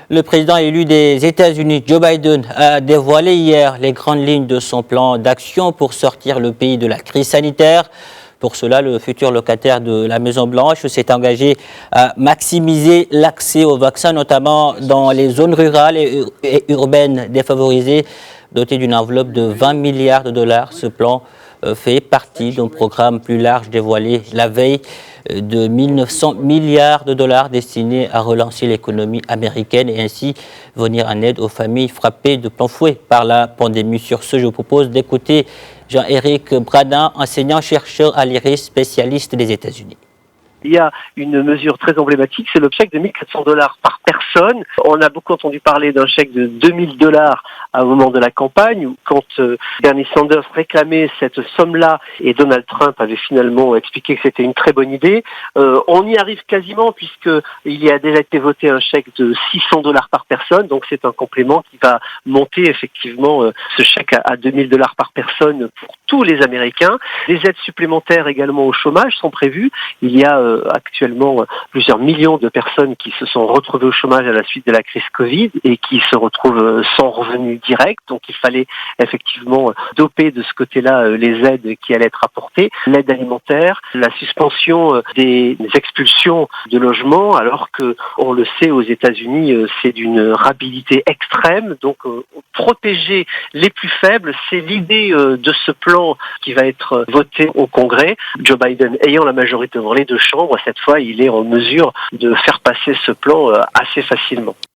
Le président élu des États-Unis, Joe Biden, a dévoilé hier les grandes lignes de son plan d'action pour sortir le pays de la crise sanitaire. Pour cela, le futur locataire de la Maison-Blanche s'est engagé à maximiser l'accès aux vaccins, notamment dans les zones rurales et urbaines défavorisées, doté d'une enveloppe de 20 milliards de dollars. Ce plan fait partie d'un programme plus large dévoilé la veille de 1900 milliards de dollars destinés à relancer l'économie américaine et ainsi venir en aide aux familles frappées de plein fouet par la pandémie. Sur ce, je vous propose d'écouter Jean-Éric Bradin, enseignant-chercheur à l'IRIS, spécialiste des États-Unis. Il y a une mesure très emblématique, c'est le chèque de 1 400 $ par personne. On a beaucoup entendu parler d'un chèque de 2 000 $ au moment de la campagne, où quand Bernie Sanders réclamait cette somme-là et Donald Trump avait finalement expliqué que c'était une très bonne idée. On y arrive quasiment puisqu'il y a déjà été voté un chèque de 600 $ par personne, donc c'est un complément qui va monter effectivement ce chèque à 2 000 $ par personne pour tous les Américains. Les aides supplémentaires également au chômage sont prévues. Il y a actuellement plusieurs millions de personnes qui se sont retrouvées au chômage à la suite de la crise Covid et qui se retrouvent sans revenu direct. Donc il fallait effectivement doper de ce côté-là les aides qui allaient être apportées. L'aide alimentaire, la suspension des expulsions de logements, alors que on le sait aux États-Unis, c'est d'une rapidité extrême. Donc protéger les plus faibles, c'est l'idée de ce plan qui va être voté au Congrès. Joe Biden ayant la majorité dans les deux chambres, cette fois, il est en mesure de faire passer ce plan assez facilement.